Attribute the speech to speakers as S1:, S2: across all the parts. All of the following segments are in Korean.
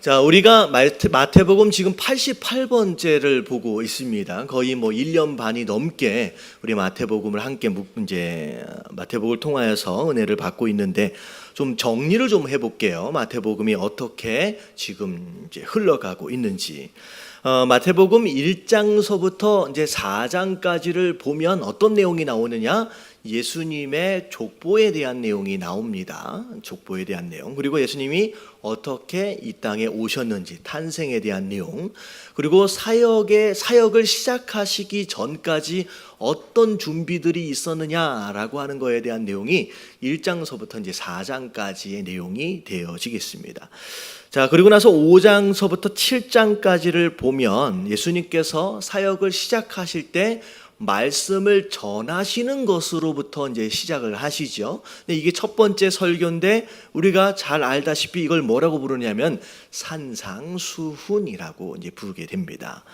S1: 자, 우리가 마태복음 지금 88번째를 보고 있습니다. 거의 1년 반이 넘게 우리 마태복음을 함께 이제 마태복음을 통하여서 은혜를 받고 있는데 좀 정리를 좀 해볼게요. 마태복음이 어떻게 지금 이제 흘러가고 있는지. 마태복음 1장서부터 이제 4장까지를 보면 어떤 내용이 나오느냐? 예수님의 족보에 대한 내용이 나옵니다. 족보에 대한 내용. 그리고 예수님이 어떻게 이 땅에 오셨는지, 탄생에 대한 내용. 그리고 사역을 시작하시기 전까지 어떤 준비들이 있었느냐라고 하는 거에 대한 내용이 1장서부터 이제 4장까지의 내용이 되어지겠습니다. 자, 그리고 나서 5장서부터 7장까지를 보면 예수님께서 사역을 시작하실 때 말씀을 전하시는 것으로부터 이제 시작을 하시죠. 근데 이게 첫 번째 설교인데 우리가 잘 알다시피 이걸 뭐라고 부르냐면 산상수훈이라고 이제 부르게 됩니다.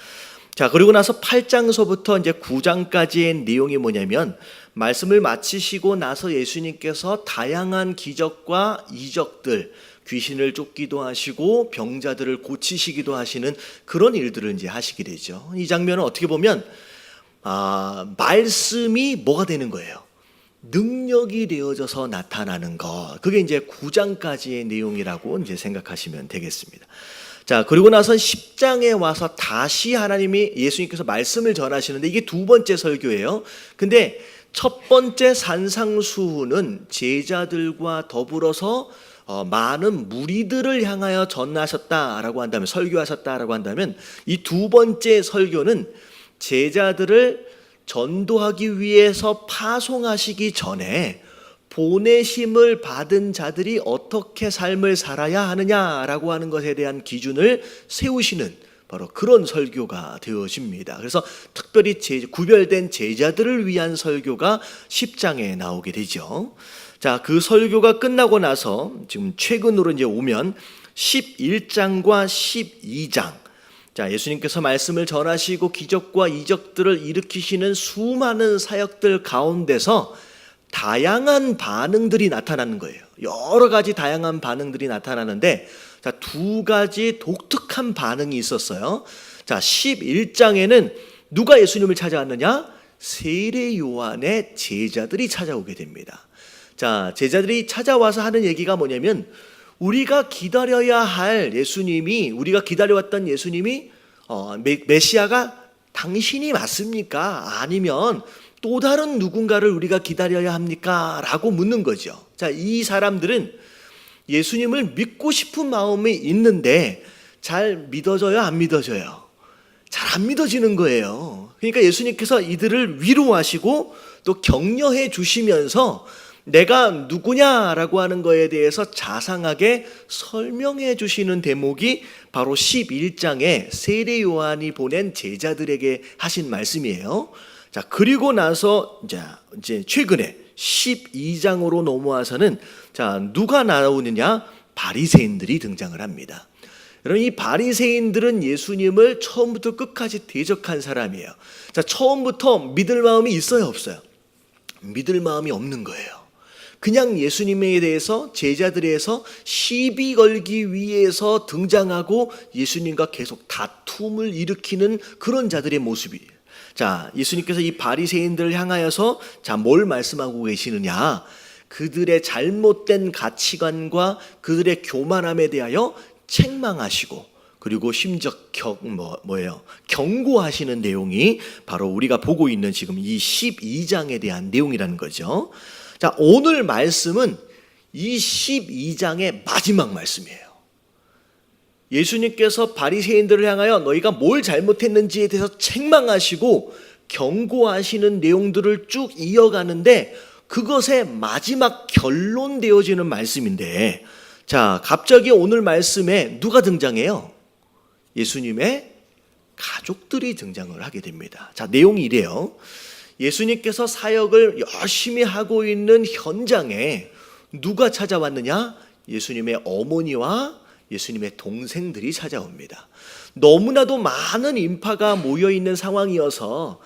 S1: 자, 그리고 나서 8장서부터 이제 9장까지의 내용이 뭐냐면 말씀을 마치시고 나서 예수님께서 다양한 기적과 이적들, 귀신을 쫓기도 하시고 병자들을 고치시기도 하시는 그런 일들을 이제 하시게 되죠. 이 장면은 어떻게 보면 말씀이 뭐가 되는 거예요? 능력이 되어져서 나타나는 것. 그게 이제 9장까지의 내용이라고 이제 생각하시면 되겠습니다. 자, 그리고 나서 10장에 와서 다시 예수님께서 말씀을 전하시는데 이게 두 번째 설교예요. 근데 첫 번째 산상수훈은 제자들과 더불어서 많은 무리들을 향하여 전하셨다라고 한다면, 설교하셨다라고 한다면, 이 두 번째 설교는 제자들을 전도하기 위해서 파송하시기 전에 보내심을 받은 자들이 어떻게 삶을 살아야 하느냐라고 하는 것에 대한 기준을 세우시는 바로 그런 설교가 되어집니다. 그래서 특별히 구별된 제자들을 위한 설교가 10장에 나오게 되죠. 자, 그 설교가 끝나고 나서 지금 최근으로 이제 오면 11장과 12장. 자, 예수님께서 말씀을 전하시고 기적과 이적들을 일으키시는 수많은 사역들 가운데서 다양한 반응들이 나타나는 거예요. 여러 가지 다양한 반응들이 나타나는데, 자, 두 가지 독특한 반응이 있었어요. 자, 11장에는 누가 예수님을 찾아왔느냐? 세례 요한의 제자들이 찾아오게 됩니다. 자, 제자들이 찾아와서 하는 얘기가 뭐냐면 우리가 기다려야 할 예수님이, 우리가 기다려왔던 예수님이 메시아가 당신이 맞습니까? 아니면 또 다른 누군가를 우리가 기다려야 합니까? 라고 묻는 거죠. 자, 이 사람들은 예수님을 믿고 싶은 마음이 있는데 잘 믿어져요? 안 믿어져요? 잘 안 믿어지는 거예요. 그러니까 예수님께서 이들을 위로하시고 또 격려해 주시면서 내가 누구냐라고 하는 거에 대해서 자상하게 설명해 주시는 대목이 바로 11장에 세례 요한이 보낸 제자들에게 하신 말씀이에요. 자, 그리고 나서 이제 최근에 12장으로 넘어와서는 자, 누가 나오느냐? 바리새인들이 등장을 합니다. 여러분, 이 바리새인들은 예수님을 처음부터 끝까지 대적한 사람이에요. 자, 처음부터 믿을 마음이 있어요, 없어요? 믿을 마음이 없는 거예요. 그냥 예수님에 대해서 제자들에서 시비 걸기 위해서 등장하고 예수님과 계속 다툼을 일으키는 그런 자들의 모습이에요. 자, 예수님께서 이 바리새인들을 향하여서 자, 뭘 말씀하고 계시느냐? 그들의 잘못된 가치관과 그들의 교만함에 대하여 책망하시고 그리고 심지어 경고하시는 내용이 바로 우리가 보고 있는 지금 이 12장에 대한 내용이라는 거죠. 자, 오늘 말씀은 이 12장의 마지막 말씀이에요. 예수님께서 바리새인들을 향하여 너희가 뭘 잘못했는지에 대해서 책망하시고 경고하시는 내용들을 쭉 이어가는데 그것의 마지막 결론 되어지는 말씀인데, 자, 갑자기 오늘 말씀에 누가 등장해요? 예수님의 가족들이 등장을 하게 됩니다. 자, 내용이 이래요. 예수님께서 사역을 열심히 하고 있는 현장에 누가 찾아왔느냐? 예수님의 어머니와 예수님의 동생들이 찾아옵니다. 너무나도 많은 인파가 모여있는 상황이어서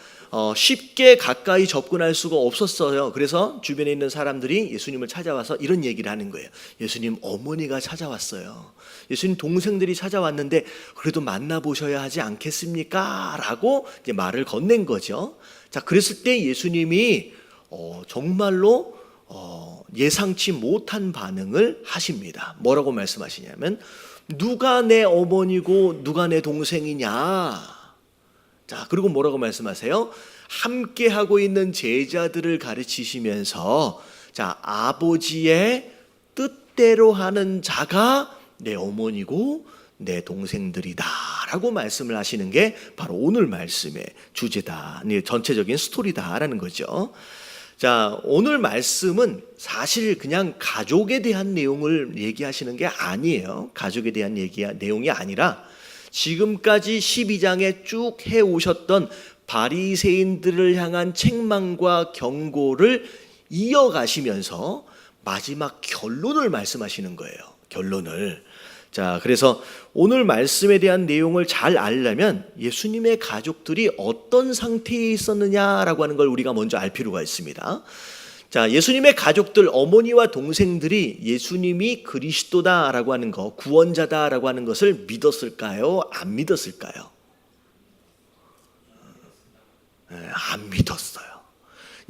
S1: 쉽게 가까이 접근할 수가 없었어요. 그래서 주변에 있는 사람들이 예수님을 찾아와서 이런 얘기를 하는 거예요. 예수님 어머니가 찾아왔어요. 예수님 동생들이 찾아왔는데 그래도 만나보셔야 하지 않겠습니까? 라고 이제 말을 건넨 거죠. 자, 그랬을 때 예수님이 정말로 예상치 못한 반응을 하십니다. 뭐라고 말씀하시냐면 누가 내 어머니고 누가 내 동생이냐. 자, 그리고 뭐라고 말씀하세요? 함께 하고 있는 제자들을 가르치시면서 자, 아버지의 뜻대로 하는 자가 내 어머니고 내 동생들이다 라고 말씀을 하시는 게 바로 오늘 말씀의 주제다, 전체적인 스토리다라는 거죠. 자, 오늘 말씀은 사실 그냥 가족에 대한 내용을 얘기하시는 게 아니에요. 가족에 대한 내용이 아니라 지금까지 12장에 쭉 해오셨던 바리새인들을 향한 책망과 경고를 이어가시면서 마지막 결론을 말씀하시는 거예요. 결론을. 자, 그래서 오늘 말씀에 대한 내용을 잘 알려면 예수님의 가족들이 어떤 상태에 있었느냐라고 하는 걸 우리가 먼저 알 필요가 있습니다. 자, 예수님의 가족들, 어머니와 동생들이 예수님이 그리스도다라고 하는 거, 구원자다라고 하는 것을 믿었을까요? 안 믿었을까요? 안 믿었어요.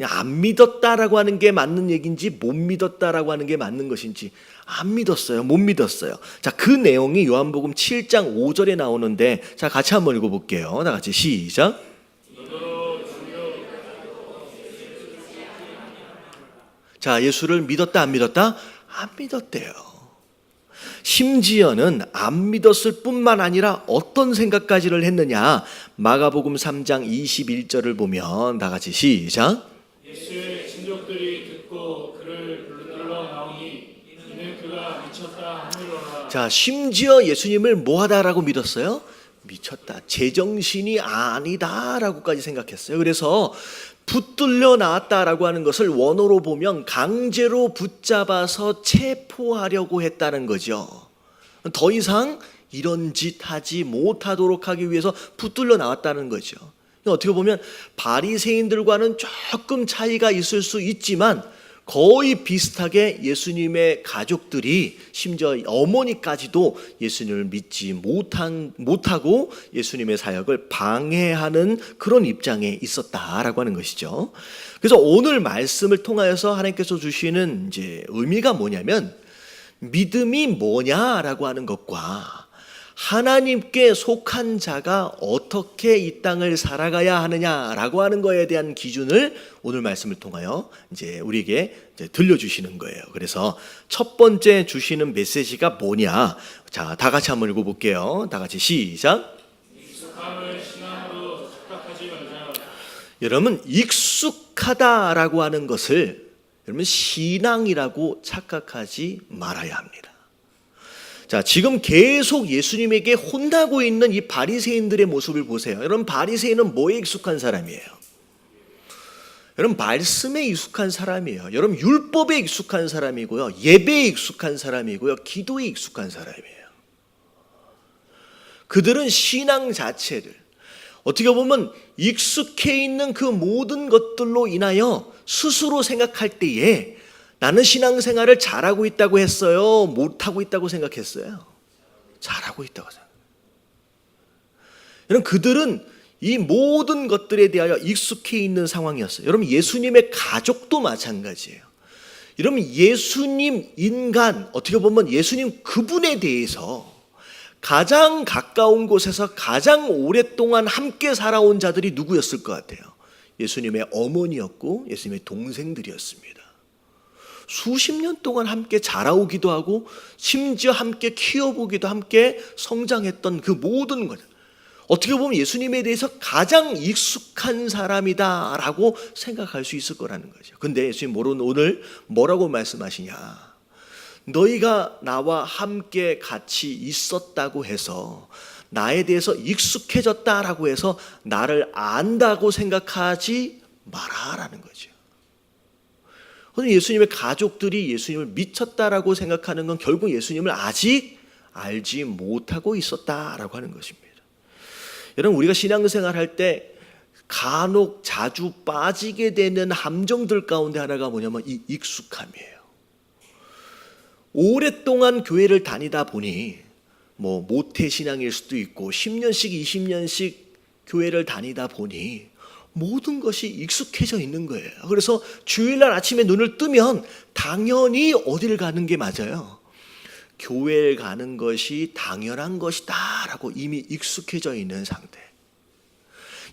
S1: 안 믿었다라고 하는 게 맞는 얘기인지 못 믿었다라고 하는 게 맞는 것인지 안 믿었어요. 못 믿었어요. 자, 그 내용이 요한복음 7장 5절에 나오는데 자, 같이 한번 읽어볼게요. 다 같이 시작. 자, 예수를 믿었다 안 믿었다? 안 믿었대요. 심지어는 안 믿었을 뿐만 아니라 어떤 생각까지를 했느냐. 마가복음 3장 21절을 보면 다 같이 시작.
S2: 예수의 친족들이 듣고 그를 불러 나오니 이는 그가 미쳤다 하므로라.
S1: 자, 심지어 예수님을 뭐하다라고 믿었어요? 미쳤다, 제정신이 아니다라고까지 생각했어요. 그래서 붙들려 나왔다라고 하는 것을 원어로 보면 강제로 붙잡아서 체포하려고 했다는 거죠. 더 이상 이런 짓 하지 못하도록 하기 위해서 붙들려 나왔다는 거죠. 어떻게 보면 바리새인들과는 조금 차이가 있을 수 있지만 거의 비슷하게 예수님의 가족들이 심지어 어머니까지도 예수님을 믿지 못하고 예수님의 사역을 방해하는 그런 입장에 있었다라고 하는 것이죠. 그래서 오늘 말씀을 통하여서 하나님께서 주시는 이제 의미가 뭐냐면 믿음이 뭐냐라고 하는 것과 하나님께 속한 자가 어떻게 이 땅을 살아가야 하느냐라고 하는 거에 대한 기준을 오늘 말씀을 통하여 이제 우리에게 이제 들려주시는 거예요. 그래서 첫 번째 주시는 메시지가 뭐냐? 자, 다 같이 한번 읽어볼게요. 다 같이 시작.
S2: 익숙함을 신앙으로 착각하지 말자.
S1: 여러분, 익숙하다라고 하는 것을 여러분 신앙이라고 착각하지 말아야 합니다. 자, 지금 계속 예수님에게 혼나고 있는 이 바리새인들의 모습을 보세요. 여러분, 바리새인은 뭐에 익숙한 사람이에요? 여러분, 말씀에 익숙한 사람이에요. 여러분, 율법에 익숙한 사람이고요. 예배에 익숙한 사람이고요. 기도에 익숙한 사람이에요. 그들은 신앙 자체를 어떻게 보면 익숙해 있는 그 모든 것들로 인하여 스스로 생각할 때에 나는 신앙생활을 잘하고 있다고 했어요? 못하고 있다고 생각했어요? 잘하고 있다고 생각해요. 여러분, 그들은 이 모든 것들에 대하여 익숙해 있는 상황이었어요. 여러분, 예수님의 가족도 마찬가지예요. 여러분, 예수님 인간, 어떻게 보면 예수님 그분에 대해서 가장 가까운 곳에서 가장 오랫동안 함께 살아온 자들이 누구였을 것 같아요? 예수님의 어머니였고 예수님의 동생들이었습니다. 수십 년 동안 함께 자라오기도 하고 심지어 함께 키워보기도 함께 성장했던 그 모든 것, 어떻게 보면 예수님에 대해서 가장 익숙한 사람이다라고 생각할 수 있을 거라는 거죠. 근데 예수님 오늘 뭐라고 말씀하시냐? 너희가 나와 함께 같이 있었다고 해서 나에 대해서 익숙해졌다라고 해서 나를 안다고 생각하지 마라라는 거죠. 예수님의 가족들이 예수님을 미쳤다라고 생각하는 건 결국 예수님을 아직 알지 못하고 있었다라고 하는 것입니다. 여러분, 우리가 신앙생활 할 때 간혹 자주 빠지게 되는 함정들 가운데 하나가 뭐냐면 이 익숙함이에요. 오랫동안 교회를 다니다 보니 뭐 모태신앙일 수도 있고 10년씩 20년씩 교회를 다니다 보니 모든 것이 익숙해져 있는 거예요. 그래서 주일날 아침에 눈을 뜨면 당연히 어디를 가는 게 맞아요? 교회를 가는 것이 당연한 것이다 라고 이미 익숙해져 있는 상태.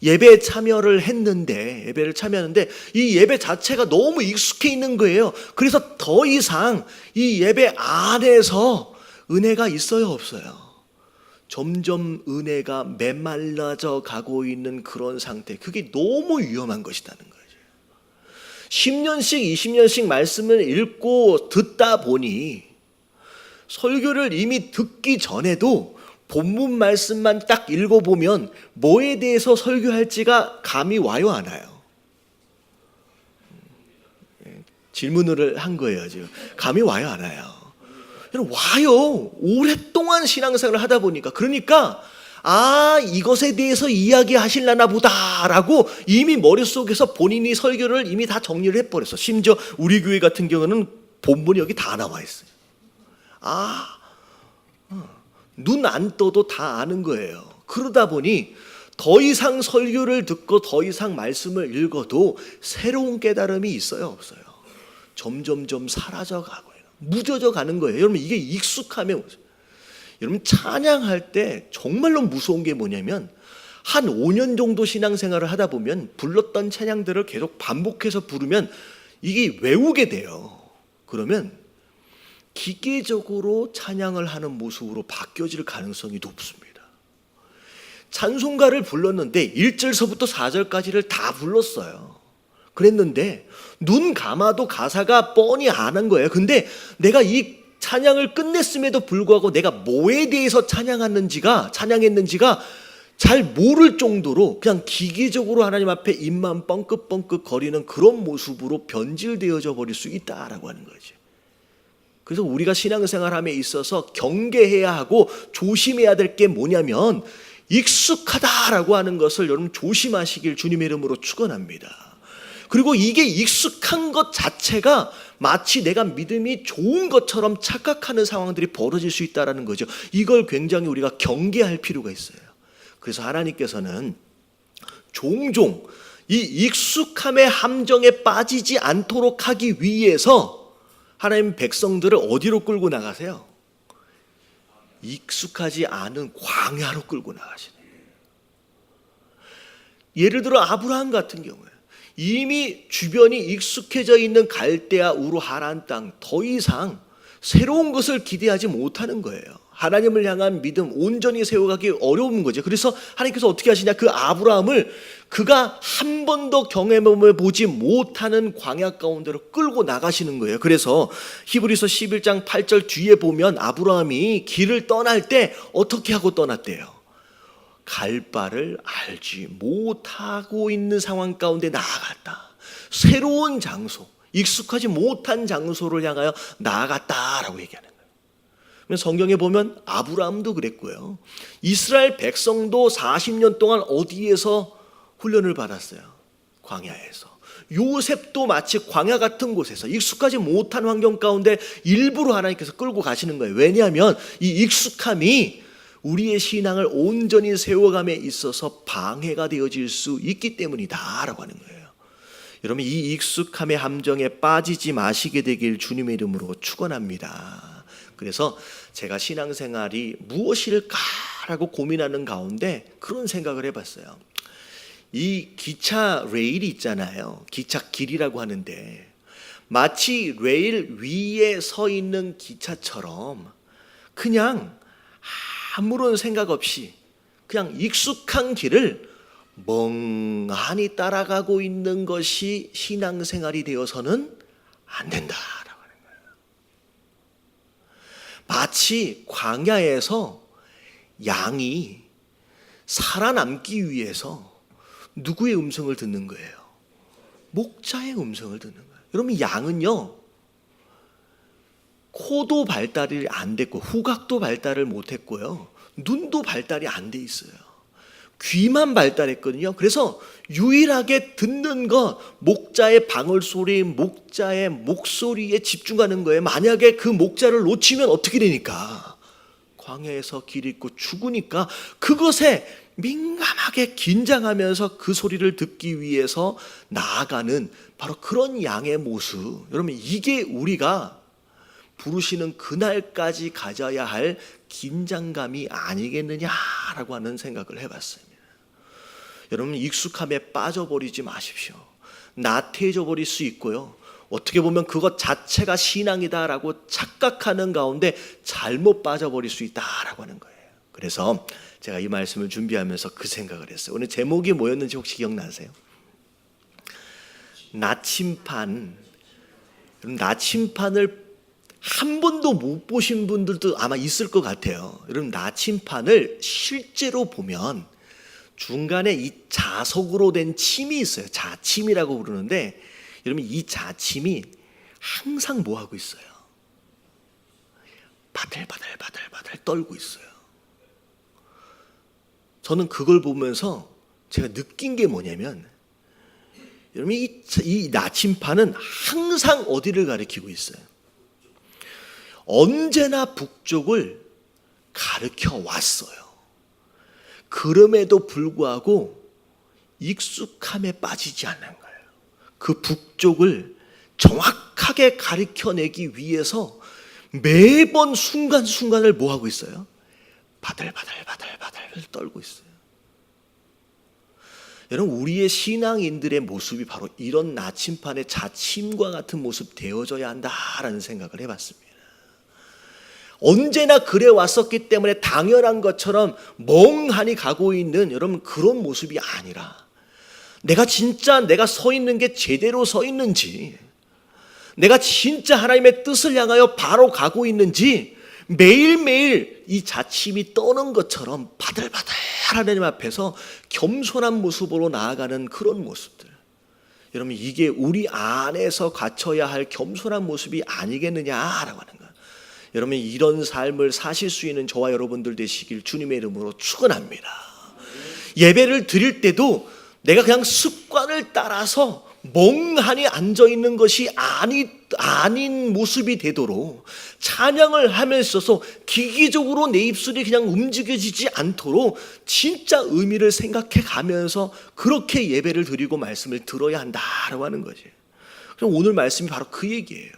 S1: 예배에 참여를 했는데, 예배를 참여하는데 이 예배 자체가 너무 익숙해 있는 거예요. 그래서 더 이상 이 예배 안에서 은혜가 있어요, 없어요? 점점 은혜가 메말라져 가고 있는 그런 상태. 그게 너무 위험한 것이라는 거죠. 10년씩 20년씩 말씀을 읽고 듣다 보니 설교를 이미 듣기 전에도 본문 말씀만 딱 읽어보면 뭐에 대해서 설교할지가 감이 와요, 안 와요? 질문을 한 거예요, 지금. 감이 와요, 안 와요? 와요. 오랫동안 신앙생활을 하다 보니까. 그러니까 이것에 대해서 이야기하실라나 보다라고 이미 머릿속에서 본인이 설교를 이미 다 정리를 해버렸어. 심지어 우리 교회 같은 경우는 본문이 여기 다 나와 있어요. 눈 안 떠도 다 아는 거예요. 그러다 보니 더 이상 설교를 듣고 더 이상 말씀을 읽어도 새로운 깨달음이 있어요, 없어요? 점점점 사라져가고 무뎌져 가는 거예요. 여러분, 이게 익숙하면, 여러분 찬양할 때 정말로 무서운 게 뭐냐면 한 5년 정도 신앙생활을 하다 보면 불렀던 찬양들을 계속 반복해서 부르면 이게 외우게 돼요. 그러면 기계적으로 찬양을 하는 모습으로 바뀌어질 가능성이 높습니다. 찬송가를 불렀는데 1절서부터 4절까지를 다 불렀어요. 그랬는데 눈 감아도 가사가 뻔히 아는 거예요. 근데 내가 이 찬양을 끝냈음에도 불구하고 내가 뭐에 대해서 찬양했는지가 잘 모를 정도로 그냥 기계적으로 하나님 앞에 입만 뻥긋뻥긋 거리는 그런 모습으로 변질되어져 버릴 수 있다라고 하는 거죠. 그래서 우리가 신앙생활함에 있어서 경계해야 하고 조심해야 될 게 뭐냐면 익숙하다라고 하는 것을 여러분 조심하시길 주님의 이름으로 축원합니다. 그리고 이게 익숙한 것 자체가 마치 내가 믿음이 좋은 것처럼 착각하는 상황들이 벌어질 수 있다는 거죠. 이걸 굉장히 우리가 경계할 필요가 있어요. 그래서 하나님께서는 종종 이 익숙함의 함정에 빠지지 않도록 하기 위해서 하나님 백성들을 어디로 끌고 나가세요? 익숙하지 않은 광야로 끌고 나가시네요. 예를 들어 아브라함 같은 경우에 이미 주변이 익숙해져 있는 갈대아 우르 하란 땅, 더 이상 새로운 것을 기대하지 못하는 거예요. 하나님을 향한 믿음 온전히 세워가기 어려운 거죠. 그래서 하나님께서 어떻게 하시냐, 그 아브라함을 그가 한 번도 경험해 보지 못하는 광야 가운데로 끌고 나가시는 거예요. 그래서 히브리서 11장 8절 뒤에 보면 아브라함이 길을 떠날 때 어떻게 하고 떠났대요? 갈 바를 알지 못하고 있는 상황 가운데 나아갔다. 새로운 장소, 익숙하지 못한 장소를 향하여 나아갔다라고 얘기하는 거예요. 성경에 보면 아브라함도 그랬고요. 이스라엘 백성도 40년 동안 어디에서 훈련을 받았어요? 광야에서. 요셉도 마치 광야 같은 곳에서 익숙하지 못한 환경 가운데 일부러 하나님께서 끌고 가시는 거예요. 왜냐하면 이 익숙함이 우리의 신앙을 온전히 세워감에 있어서 방해가 되어질 수 있기 때문이다라고 하는 거예요. 여러분, 이 익숙함의 함정에 빠지지 마시게 되길 주님의 이름으로 축원합니다. 그래서 제가 신앙생활이 무엇일까라고 고민하는 가운데 그런 생각을 해봤어요. 이 기차 레일이 있잖아요. 기찻길이라고 하는데 마치 레일 위에 서 있는 기차처럼 그냥 아무런 생각 없이 그냥 익숙한 길을 멍하니 따라가고 있는 것이 신앙생활이 되어서는 안 된다라고 하는 거예요. 마치 광야에서 양이 살아남기 위해서 누구의 음성을 듣는 거예요? 목자의 음성을 듣는 거예요. 여러분, 양은요 코도 발달이 안 됐고 후각도 발달을 못했고요 눈도 발달이 안 돼 있어요. 귀만 발달했거든요. 그래서 유일하게 듣는 거 목자의 방울소리, 목자의 목소리에 집중하는 거예요. 만약에 그 목자를 놓치면 어떻게 되니까? 광야에서 길 잃고 죽으니까 그것에 민감하게 긴장하면서 그 소리를 듣기 위해서 나아가는 바로 그런 양의 모습. 여러분, 이게 우리가 부르시는 그날까지 가져야 할 긴장감이 아니겠느냐라고 하는 생각을 해봤습니다. 여러분, 익숙함에 빠져버리지 마십시오. 나태해져 버릴 수 있고요. 어떻게 보면 그것 자체가 신앙이다라고 착각하는 가운데 잘못 빠져버릴 수 있다라고 하는 거예요. 그래서 제가 이 말씀을 준비하면서 그 생각을 했어요. 오늘 제목이 뭐였는지 혹시 기억나세요? 나침판. 나침판을 한 번도 못 보신 분들도 아마 있을 것 같아요. 여러분, 나침판을 실제로 보면 중간에 이 자석으로 된 침이 있어요. 자침이라고 부르는데, 여러분, 이 자침이 항상 뭐 하고 있어요? 바들바들 떨고 있어요. 저는 그걸 보면서 제가 느낀 게 뭐냐면, 여러분, 이 나침판은 항상 어디를 가리키고 있어요? 언제나 북쪽을 가르쳐 왔어요. 그럼에도 불구하고 익숙함에 빠지지 않는 거예요. 그 북쪽을 정확하게 가르쳐내기 위해서 매번 순간순간을 뭐 하고 있어요? 바들바들 떨고 있어요. 여러분, 우리의 신앙인들의 모습이 바로 이런 나침판의 자침과 같은 모습 되어져야 한다라는 생각을 해봤습니다. 언제나 그래 왔었기 때문에 당연한 것처럼 멍하니 가고 있는 여러분 그런 모습이 아니라, 내가 진짜 내가 서 있는 게 제대로 서 있는지, 내가 진짜 하나님의 뜻을 향하여 바로 가고 있는지 매일매일 이 자침이 떠는 것처럼 바들바들 하나님 앞에서 겸손한 모습으로 나아가는 그런 모습들. 여러분, 이게 우리 안에서 갖춰야 할 겸손한 모습이 아니겠느냐라고 하는 거예요. 여러분, 이런 삶을 사실 수 있는 저와 여러분들 되시길 주님의 이름으로 축원합니다. 예배를 드릴 때도 내가 그냥 습관을 따라서 멍하니 앉아있는 것이 아닌 모습이 되도록, 찬양을 하면서 기기적으로 내 입술이 그냥 움직여지지 않도록 진짜 의미를 생각해 가면서 그렇게 예배를 드리고 말씀을 들어야 한다라고 하는 거지. 그럼 오늘 말씀이 바로 그 얘기예요.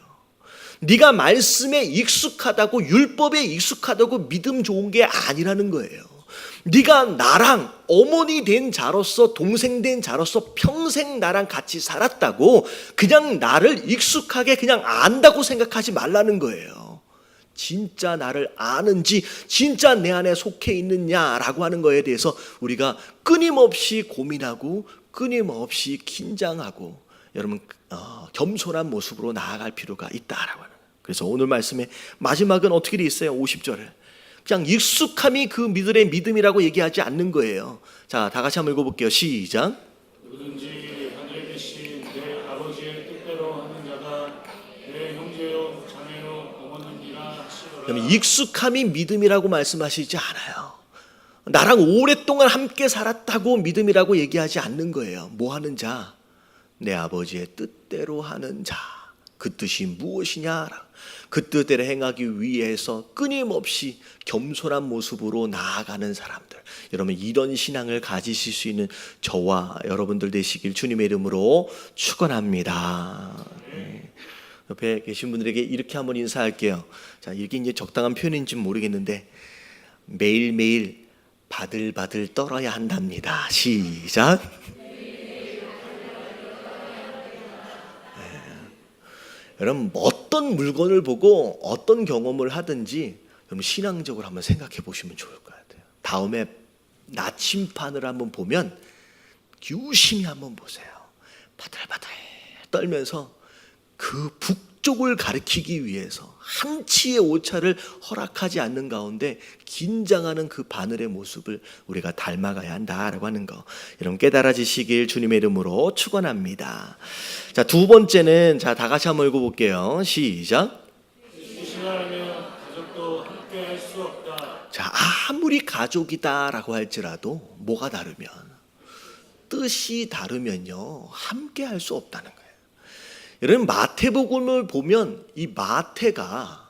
S1: 네가 말씀에 익숙하다고, 율법에 익숙하다고 믿음 좋은 게 아니라는 거예요. 네가 나랑 어머니 된 자로서, 동생 된 자로서 평생 나랑 같이 살았다고 그냥 나를 익숙하게 그냥 안다고 생각하지 말라는 거예요. 진짜 나를 아는지, 진짜 내 안에 속해 있느냐라고 하는 거에 대해서 우리가 끊임없이 고민하고 끊임없이 긴장하고 여러분 겸손한 모습으로 나아갈 필요가 있다라고 하는 거예요. 그래서 오늘 말씀의 마지막은 어떻게 돼 있어요? 50절에 그냥 익숙함이 그 믿음의 믿음이라고 얘기하지 않는 거예요. 자, 다 같이 한번 읽어볼게요. 시작.
S2: 누구든지 하늘에 계신 내 아버지의 뜻대로 하는 자가 내 형제요 자매요 어머니니라 하시더라.
S1: 그러면 익숙함이 믿음이라고 말씀하시지 않아요. 나랑 오랫동안 함께 살았다고 믿음이라고 얘기하지 않는 거예요. 뭐 하는 자? 내 아버지의 뜻대로 하는 자. 그 뜻이 무엇이냐? 그 뜻대로 행하기 위해서 끊임없이 겸손한 모습으로 나아가는 사람들. 여러분, 이런 신앙을 가지실 수 있는 저와 여러분들 되시길 주님의 이름으로 축원합니다. 옆에 계신 분들에게 이렇게 한번 인사할게요. 자, 이게 이제 적당한 표현인지 모르겠는데 매일매일 바들바들 떨어야 한답니다. 시작. 여러분, 어떤 물건을 보고 어떤 경험을 하든지 여러분 신앙적으로 한번 생각해 보시면 좋을 것 같아요. 다음에 나침판을 한번 보면 유심히 한번 보세요. 바들바들 떨면서 그 북쪽을 가리키기 위해서 한치의 오차를 허락하지 않는 가운데 긴장하는 그 바늘의 모습을 우리가 닮아가야 한다라고 하는 거 여러분 깨달아지시길 주님의 이름으로 축원합니다. 자, 두 번째는 자, 다 같이 한번 읽어볼게요. 시작.
S2: 이 시간하면 가족도 함께 함께할 수 없다.
S1: 자, 아무리 가족이다라고 할지라도 뭐가 다르면, 뜻이 다르면요, 함께 할 수 없다는 거예요. 여러분, 마태복음을 보면 이 마태가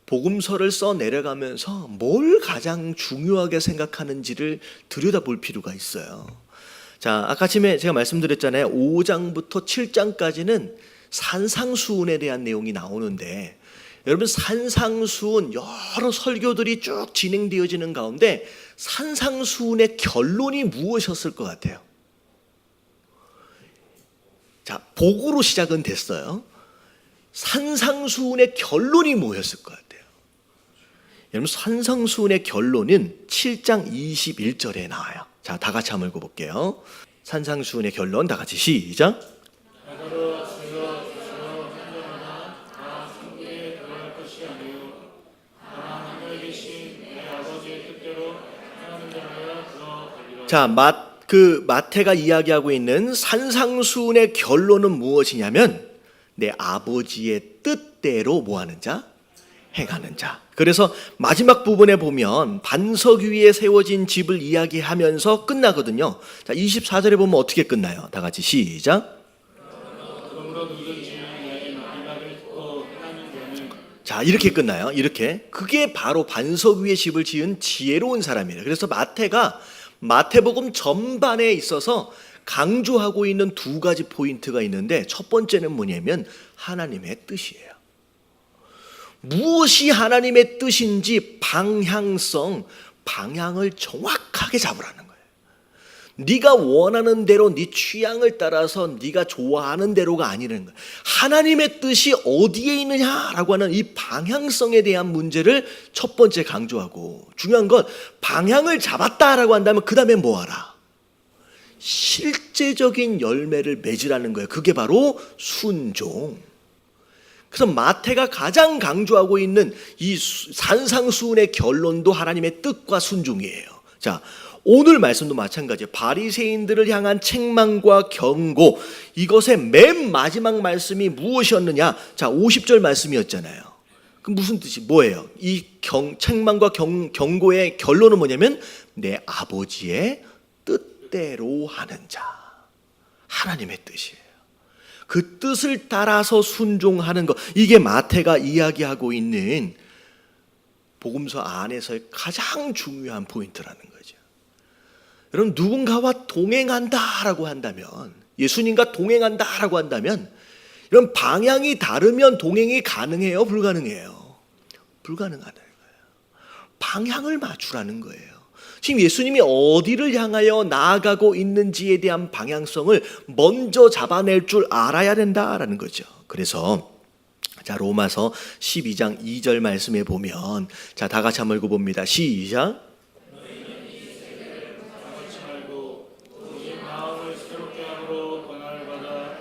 S1: 복음서를 써 내려가면서 뭘 가장 중요하게 생각하는지를 들여다볼 필요가 있어요. 자, 아까 아침에 제가 말씀드렸잖아요. 5장부터 7장까지는 산상수훈에 대한 내용이 나오는데, 여러분, 산상수훈 여러 설교들이 쭉 진행되어지는 가운데 산상수훈의 결론이 무엇이었을 것 같아요? 자, 복으로 시작은 됐어요. 산상수훈의 결론이 뭐였을 것 같아요? 여러분, 산상수훈의 결론은 7장 21절에 나와요. 자, 다 같이 한번 읽어볼게요. 산상수훈의 결론 다 같이 시작.
S2: 나더러 주여 주여 한자마다 다 천국에 들어갈 것이 아니요 다만 하늘에 계신 내 아버지의 뜻대로 행하는 자라야 들어가리라.
S1: 자, 마태가 이야기하고 있는 산상수훈의 결론은 무엇이냐면 내 아버지의 뜻대로 뭐하는 자? 행하는 자. 그래서 마지막 부분에 보면 반석 위에 세워진 집을 이야기하면서 끝나거든요. 자, 24절에 보면 어떻게 끝나요? 다 같이 시작.
S2: 그러므로 누구든지 내 말을 듣고 행하는 자는
S1: 자, 이렇게 끝나요. 이렇게. 그게 바로 반석 위에 집을 지은 지혜로운 사람이에요. 그래서 마태가 마태복음 전반에 있어서 강조하고 있는 두 가지 포인트가 있는데, 첫 번째는 뭐냐면 하나님의 뜻이에요. 무엇이 하나님의 뜻인지 방향을 정확하게 잡으라는 거예요. 네가 원하는 대로 네 취향을 따라서 네가 좋아하는 대로가 아니라는 거예요. 하나님의 뜻이 어디에 있느냐라고 하는 이 방향성에 대한 문제를 첫 번째 강조하고, 중요한 건 방향을 잡았다라고 한다면 그 다음에 뭐하라? 실제적인 열매를 맺으라는 거예요. 그게 바로 순종. 그래서 마태가 가장 강조하고 있는 이 산상수훈의 결론도 하나님의 뜻과 순종이에요. 자, 오늘 말씀도 마찬가지예요. 바리새인들을 향한 책망과 경고, 이것의 맨 마지막 말씀이 무엇이었느냐? 자, 50절 말씀이었잖아요. 그럼 무슨 뜻이 뭐예요? 이 책망과 경고의 결론은 뭐냐면 내 아버지의 뜻대로 하는 자, 하나님의 뜻이에요. 그 뜻을 따라서 순종하는 것, 이게 마태가 이야기하고 있는 복음서 안에서의 가장 중요한 포인트라는 거죠. 여러분, 누군가와 동행한다라고 한다면, 예수님과 동행한다라고 한다면, 이런 방향이 다르면 동행이 가능해요? 불가능해요? 불가능하다는 거예요. 방향을 맞추라는 거예요. 지금 예수님이 어디를 향하여 나아가고 있는지에 대한 방향성을 먼저 잡아낼 줄 알아야 된다라는 거죠. 그래서 자, 로마서 12장 2절 말씀에 보면, 자, 다 같이 한번 읽어봅니다. 시작.
S2: 같이 말고 오직 마음을 새롭게 함으로 권한을 받아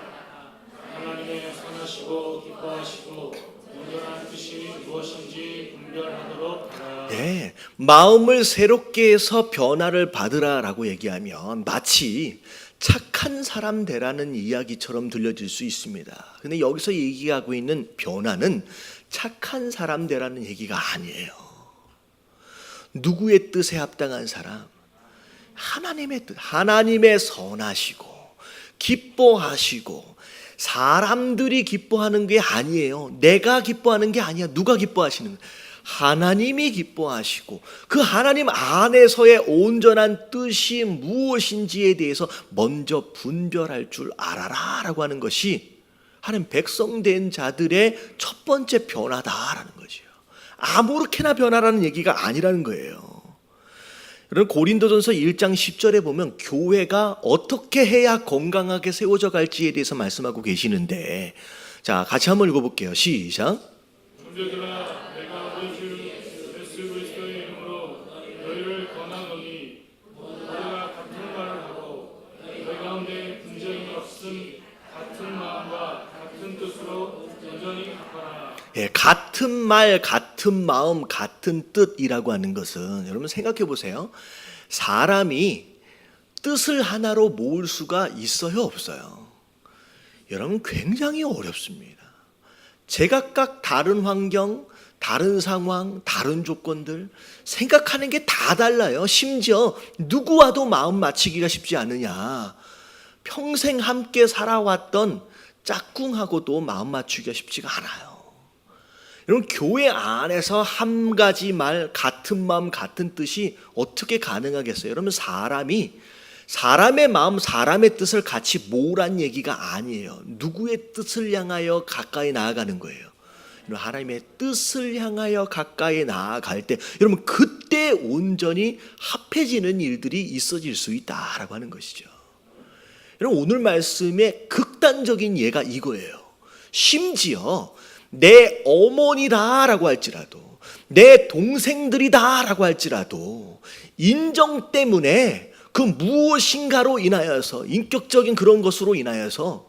S2: 하나님의 선하시고 기뻐하시고 온전한 뜻이 무엇인지 분별하도록 하라.
S1: 네, 마음을 새롭게 해서 변화를 받으라라고 얘기하면 마치 착한 사람 되라는 이야기처럼 들려질 수 있습니다. 근데 여기서 얘기하고 있는 변화는 착한 사람 되라는 얘기가 아니에요. 누구의 뜻에 합당한 사람? 하나님의 뜻, 하나님의 선하시고 기뻐하시고, 사람들이 기뻐하는 게 아니에요. 내가 기뻐하는 게 아니야. 누가 기뻐하시는 거예요? 하나님이 기뻐하시고, 그 하나님 안에서의 온전한 뜻이 무엇인지에 대해서 먼저 분별할 줄 알아라 라고 하는 것이 하나님 백성된 자들의 첫 번째 변화다라는 거죠. 아무렇게나 변화라는 얘기가 아니라는 거예요. 여러분, 고린도전서 1장 10절에 보면 교회가 어떻게 해야 건강하게 세워져 갈지에 대해서 말씀하고 계시는데, 자, 같이 한번 읽어볼게요. 시작.
S2: 형제들아, 내가 우리 주 예수 그리스도의 이름으로 너희를 권하노니 너희가 같은 말을 하고 너희 가운데 분쟁이 없음 같은 마음과 같은 뜻으로 여전히 합하라.
S1: 예, 같은 말, 같은 마음, 같은 뜻이라고 하는 것은, 여러분 생각해 보세요. 사람이 뜻을 하나로 모을 수가 있어요, 없어요? 여러분, 굉장히 어렵습니다. 제각각 다른 환경, 다른 상황, 다른 조건들 생각하는 게 다 달라요. 심지어 누구와도 마음 맞추기가 쉽지 않으냐. 평생 함께 살아왔던 짝꿍하고도 마음 맞추기가 쉽지가 않아요. 여러분, 교회 안에서 한 가지 말, 같은 마음, 같은 뜻이 어떻게 가능하겠어요? 여러분, 사람의 마음, 사람의 뜻을 같이 모으란 얘기가 아니에요. 누구의 뜻을 향하여 가까이 나아가는 거예요. 하나님의 뜻을 향하여 가까이 나아갈 때, 여러분, 그때 온전히 합해지는 일들이 있어질 수 있다라고 하는 것이죠. 여러분, 오늘 말씀의 극단적인 예가 이거예요. 심지어 내 어머니다라고 할지라도, 내 동생들이다라고 할지라도 인정 때문에 그 무엇인가로 인하여서, 인격적인 그런 것으로 인하여서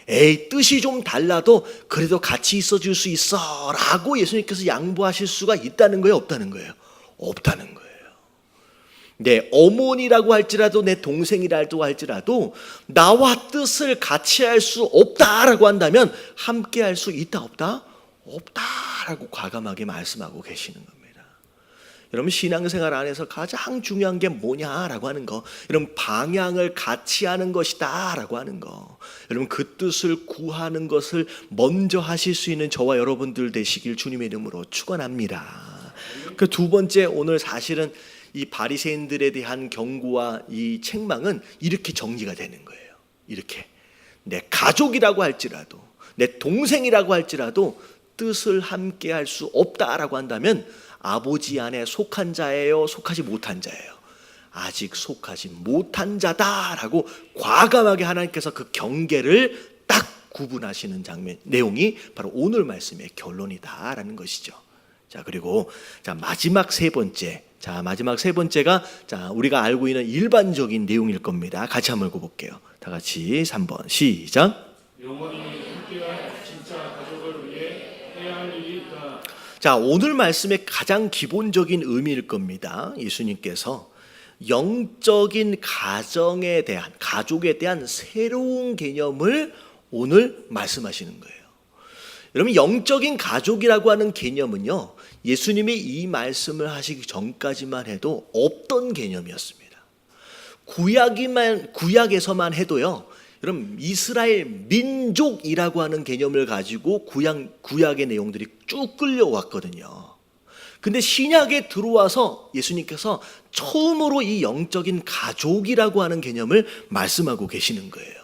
S1: 에이, 뜻이 좀 달라도 그래도 같이 있어줄 수 있어 라고 예수님께서 양보하실 수가 있다는 거예요, 없다는 거예요? 없다는 거예요. 내 어머니라고 할지라도, 내 동생이라고 할지라도 나와 뜻을 같이 할 수 없다라고 한다면 함께 할 수 있다, 없다? 없다라고 과감하게 말씀하고 계시는 겁니다. 여러분, 신앙생활 안에서 가장 중요한 게 뭐냐라고 하는 거, 여러분, 방향을 같이 하는 것이다 라고 하는 거, 여러분, 그 뜻을 구하는 것을 먼저 하실 수 있는 저와 여러분들 되시길 주님의 이름으로 축원합니다. 그 두 번째, 오늘 사실은 이 바리새인들에 대한 경고와 이 책망은 이렇게 정리가 되는 거예요. 이렇게 내 가족이라고 할지라도, 내 동생이라고 할지라도 뜻을 함께 할 수 없다라고 한다면 아버지 안에 속한 자예요, 속하지 못한 자예요? 아직 속하지 못한 자다라고 과감하게 하나님께서 그 경계를 딱 구분하시는 장면, 내용이 바로 오늘 말씀의 결론이다라는 것이죠. 자, 그리고 마지막 세 번째가 우리가 알고 있는 일반적인 내용일 겁니다. 같이 한번 읽어볼게요. 다 같이 3번 시작.
S2: 영원히 함께할 진짜 가족을 위해 해야 할 일이 있다.
S1: 자, 오늘 말씀의 가장 기본적인 의미일 겁니다. 예수님께서 영적인 가정에 대한, 가족에 대한 새로운 개념을 오늘 말씀하시는 거예요. 여러분, 영적인 가족이라고 하는 개념은요, 예수님이 이 말씀을 하시기 전까지만 해도 없던 개념이었습니다. 구약에서만 해도요, 여러분, 이스라엘 민족이라고 하는 개념을 가지고 구약의 내용들이 쭉 끌려왔거든요. 근데 신약에 들어와서 예수님께서 처음으로 이 영적인 가족이라고 하는 개념을 말씀하고 계시는 거예요.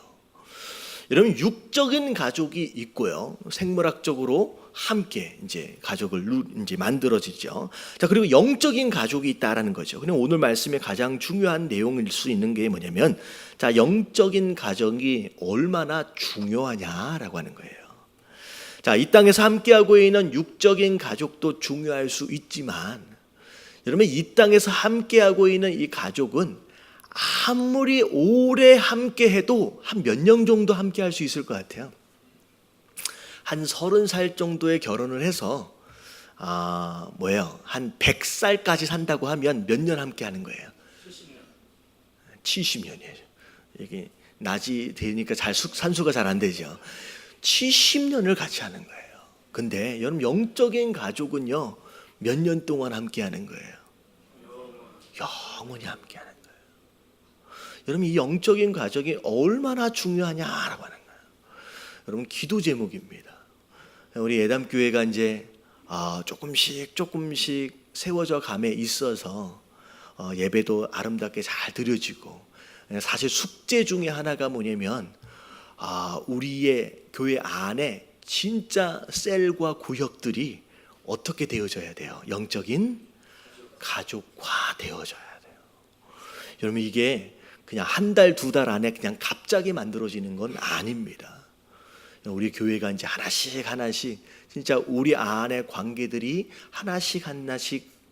S1: 여러분, 육적인 가족이 있고요, 생물학적으로 함께 이제 가족을 이제 만들어지죠. 자, 그리고 영적인 가족이 있다라는 거죠. 그냥 오늘 말씀의 가장 중요한 내용일 수 있는 게 뭐냐면, 자, 영적인 가정이 얼마나 중요하냐라고 하는 거예요. 자, 이 땅에서 함께하고 있는 육적인 가족도 중요할 수 있지만, 여러분, 이 땅에서 함께하고 있는 이 가족은 아무리 오래 함께해도 한 몇 년 정도 함께할 수 있을 것 같아요. 한 30살 정도의 결혼을 해서 한 100살까지 산다고 하면 몇 년 함께하는 거예요? 70년이에요. 이게 낮이 되니까 산수가 잘 안 되죠. 70년을 같이 하는 거예요. 근데 여러분, 영적인 가족은요, 몇 년 동안 함께하는 거예요? 영원히 함께하는 거예요. 여러분, 이 영적인 가족이 얼마나 중요하냐라고 하는 거예요. 여러분, 기도 제목입니다. 우리 예담교회가 이제 조금씩 세워져 감에 있어서 예배도 아름답게 잘 드려지고, 사실 숙제 중에 하나가 뭐냐면 우리의 교회 안에 진짜 셀과 구역들이 어떻게 되어져야 돼요? 영적인 가족화 되어져야 돼요. 여러분, 이게 그냥 한 달, 두 달 안에 그냥 갑자기 만들어지는 건 아닙니다. 우리 교회가 이제 하나씩 진짜 우리 안에 관계들이 하나씩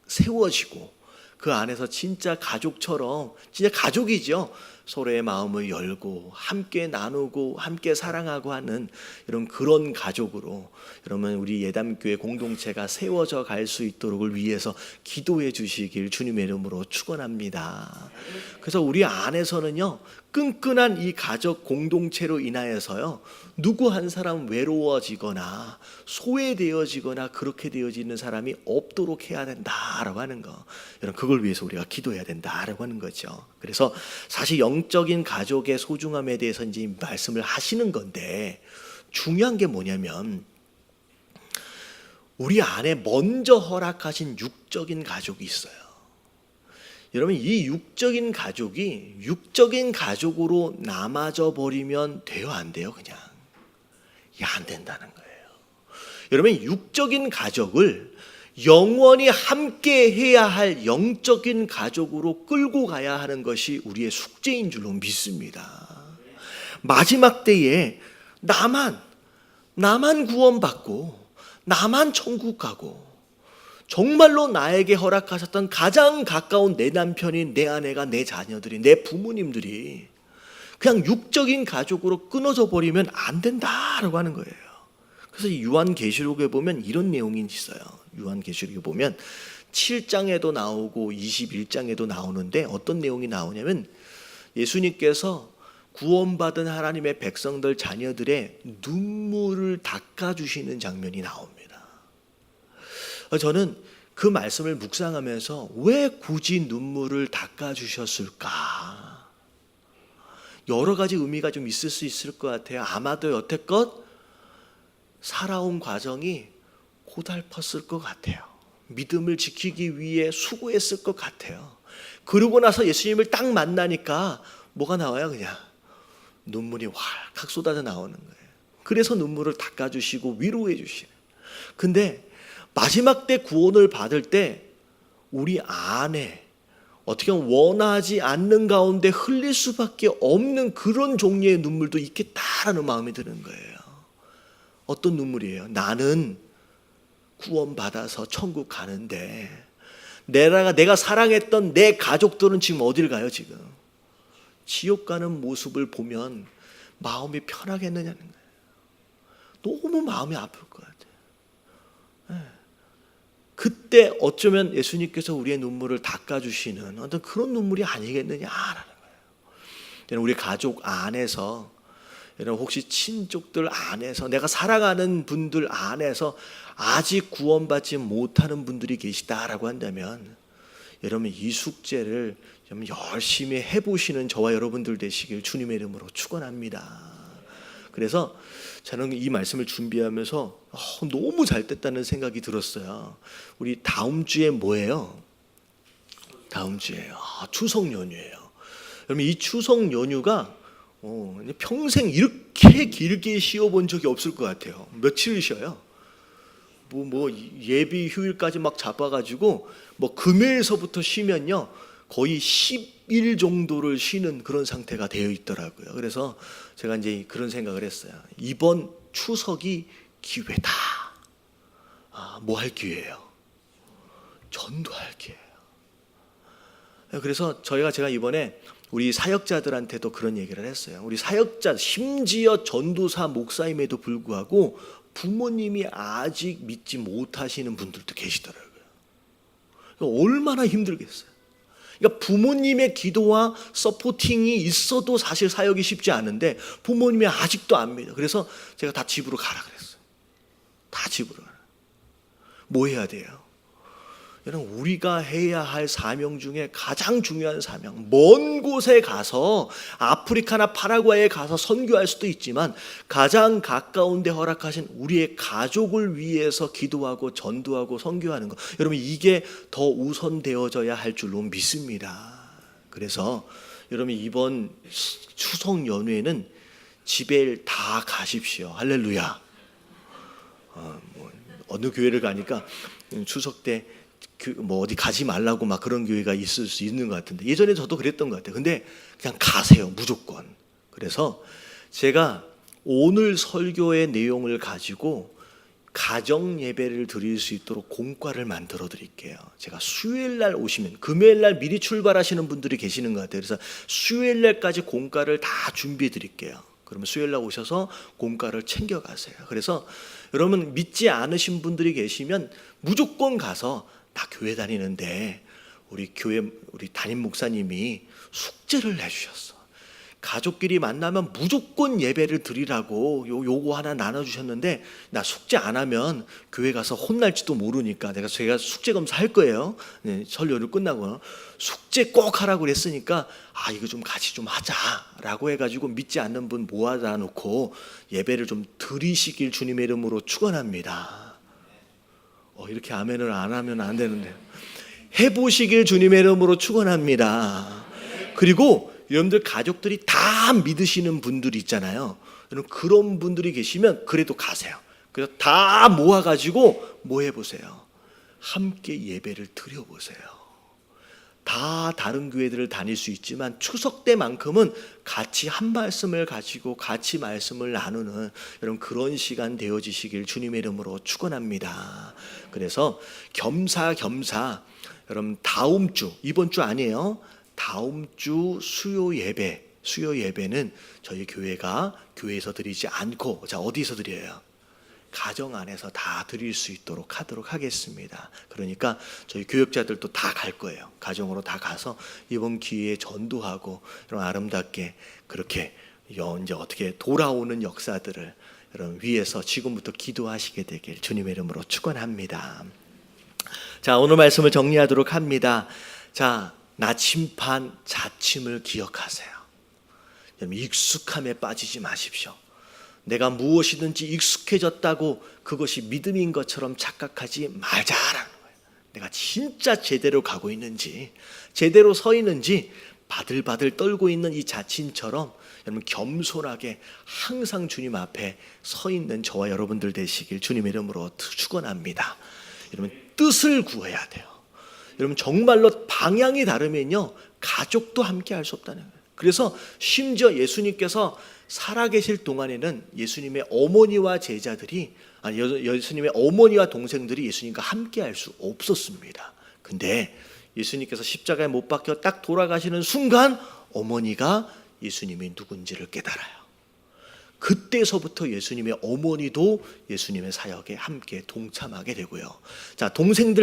S1: 세워지고, 그 안에서 진짜 가족처럼, 진짜 가족이죠. 서로의 마음을 열고 함께 나누고 함께 사랑하고 하는 이런 그런 가족으로 여러분 우리 예담교회 공동체가 세워져 갈 수 있도록을 위해서 기도해 주시길 주님의 이름으로 축원합니다. 그래서 우리 안에서는요 끈끈한 이 가족 공동체로 인하여서요 누구 한 사람 외로워지거나 소외되어지거나 그렇게 되어지는 사람이 없도록 해야 된다라고 하는 거, 여러분 그걸 위해서 우리가 기도해야 된다라고 하는 거죠. 그래서 사실 영적인 가족의 소중함에 대해서 이제 말씀을 하시는 건데 중요한 게 뭐냐면 우리 안에 먼저 허락하신 육적인 가족이 있어요. 여러분 이 육적인 가족이 육적인 가족으로 남아져 버리면 돼요, 안 돼요? 그냥 안 된다는 거예요. 여러분 육적인 가족을 영원히 함께 해야 할 영적인 가족으로 끌고 가야 하는 것이 우리의 숙제인 줄로 믿습니다. 마지막 때에 나만 구원받고 나만 천국 가고 정말로 나에게 허락하셨던 가장 가까운 내 남편이, 내 아내가, 내 자녀들이, 내 부모님들이 그냥 육적인 가족으로 끊어져 버리면 안 된다라고 하는 거예요. 그래서 요한계시록에 보면 이런 내용이 있어요. 요한계시록에 보면 7장에도 나오고 21장에도 나오는데 어떤 내용이 나오냐면 예수님께서 구원받은 하나님의 백성들 자녀들의 눈물을 닦아주시는 장면이 나옵니다. 저는 그 말씀을 묵상하면서 왜 굳이 눈물을 닦아주셨을까? 여러 가지 의미가 좀 있을 수 있을 것 같아요. 아마도 여태껏 살아온 과정이 고달팠을 것 같아요. 믿음을 지키기 위해 수고했을 것 같아요. 그러고 나서 예수님을 딱 만나니까 뭐가 나와요? 그냥 눈물이 활칵 쏟아져 나오는 거예요. 그래서 눈물을 닦아주시고 위로해 주시는. 근데 마지막 때 구원을 받을 때 우리 안에 어떻게 보면 원하지 않는 가운데 흘릴 수밖에 없는 그런 종류의 눈물도 있겠다라는 마음이 드는 거예요. 어떤 눈물이에요? 나는 구원받아서 천국 가는데 내가 사랑했던 내 가족들은 지금 어딜 가요? 지금 지옥 가는 모습을 보면 마음이 편하겠느냐는 거예요. 너무 마음이 아플 것 같아요. 그때 어쩌면 예수님께서 우리의 눈물을 닦아주시는 어떤 그런 눈물이 아니겠느냐라는 거예요. 우리 가족 안에서, 여러분 혹시 친족들 안에서, 내가 사랑하는 분들 안에서 아직 구원받지 못하는 분들이 계시다라고 한다면 여러분 이 숙제를 좀 열심히 해보시는 저와 여러분들 되시길 주님의 이름으로 축원합니다. 그래서 저는 이 말씀을 준비하면서 너무 잘 됐다는 생각이 들었어요. 우리 다음 주에 뭐예요? 다음 주에 추석 연휴예요. 여러분 이 추석 연휴가 평생 이렇게 길게 쉬어본 적이 없을 것 같아요. 며칠을 쉬어요? 뭐 예비 휴일까지 막 잡아가지고 뭐 금요일서부터 쉬면요 거의 10일 정도를 쉬는 그런 상태가 되어 있더라고요. 그래서 제가 이제 그런 생각을 했어요. 이번 추석이 기회다. 뭐 할 기회예요? 전도할 기회예요. 그래서 제가 이번에 우리 사역자들한테도 그런 얘기를 했어요. 우리 사역자, 심지어 전도사 목사임에도 불구하고 부모님이 아직 믿지 못하시는 분들도 계시더라고요. 얼마나 힘들겠어요. 그러니까 부모님의 기도와 서포팅이 있어도 사실 사역이 쉽지 않은데 부모님이 아직도 안 믿어요. 그래서 제가 다 집으로 가라 그랬어요. 다 집으로 가라. 뭐 해야 돼요? 여러분 우리가 해야 할 사명 중에 가장 중요한 사명, 먼 곳에 가서 아프리카나 파라과이에 가서 선교할 수도 있지만 가장 가까운 데 허락하신 우리의 가족을 위해서 기도하고 전도하고 선교하는 것, 여러분 이게 더 우선되어져야 할 줄로 믿습니다. 그래서 여러분 이번 추석 연휴에는 집에 다 가십시오. 할렐루야. 어느 교회를 가니까 추석 때 뭐 어디 가지 말라고 막 그런 교회가 있을 수 있는 것 같은데 예전에 저도 그랬던 것 같아요. 근데 그냥 가세요, 무조건. 그래서 제가 오늘 설교의 내용을 가지고 가정 예배를 드릴 수 있도록 공과를 만들어 드릴게요. 제가 수요일 날 오시면, 금요일 날 미리 출발하시는 분들이 계시는 것 같아요. 그래서 수요일 날까지 공과를 다 준비해 드릴게요. 그러면 수요일 날 오셔서 공과를 챙겨 가세요. 그래서 여러분 믿지 않으신 분들이 계시면 무조건 가서 나 교회 다니는데 우리 담임 목사님이 숙제를 내주셨어. 가족끼리 만나면 무조건 예배를 드리라고 요거 하나 나눠주셨는데 나 숙제 안 하면 교회 가서 혼날지도 모르니까 제가 숙제 검사할 거예요. 네, 설 연휴 끝나고 숙제 꼭 하라고 그랬으니까 이거 좀 같이 좀 하자라고 해가지고 믿지 않는 분 모아다 놓고 예배를 좀 드리시길 주님의 이름으로 축원합니다. 이렇게 아멘을 안 하면 안 되는데 해보시길 주님의 이름으로 축원합니다. 그리고 여러분들 가족들이 다 믿으시는 분들이 있잖아요. 여러분 그런 분들이 계시면 그래도 가세요. 그래서 다 모아가지고 뭐 해보세요? 함께 예배를 드려보세요. 다 다른 교회들을 다닐 수 있지만 추석 때만큼은 같이 한 말씀을 가지고 같이 말씀을 나누는 여러분 그런 시간 되어지시길 주님의 이름으로 축원합니다. 그래서 겸사겸사 여러분 다음 주, 이번 주 아니에요. 다음 주 수요 예배는 저희 교회가 교회에서 드리지 않고 어디서 드려요? 가정 안에서 다 드릴 수 있도록 하도록 하겠습니다. 그러니까 저희 교역자들도 다 갈 거예요. 가정으로 다 가서 이번 기회에 전도하고 이런 아름답게 그렇게 이제 어떻게 돌아오는 역사들을 여러분 위해서 지금부터 기도하시게 되길 주님의 이름으로 축원합니다. 자, 오늘 말씀을 정리하도록 합니다. 자, 나침반 자침을 기억하세요. 여러분 익숙함에 빠지지 마십시오. 내가 무엇이든지 익숙해졌다고 그것이 믿음인 것처럼 착각하지 말자라는 거예요. 내가 진짜 제대로 가고 있는지, 제대로 서 있는지 바들바들 떨고 있는 이 자침처럼 여러분 겸손하게 항상 주님 앞에 서 있는 저와 여러분들 되시길 주님의 이름으로 축원합니다. 여러분 뜻을 구해야 돼요. 여러분 정말로 방향이 다르면요 가족도 함께 할 수 없다는 거예요. 그래서 심지어 예수님께서 살아계실 동안에는 예수님의 어머니와 제자들이 예수님의 어머니와 동생들이 예수님과 함께 할 수 없었습니다. 근데 예수님께서 십자가에 못 박혀 딱 돌아가시는 순간 어머니가 예수님이 누군지를 깨달아요. 그때서부터 예수님의 어머니도 예수님의 사역에 함께 동참하게 되고요. 자, 동생들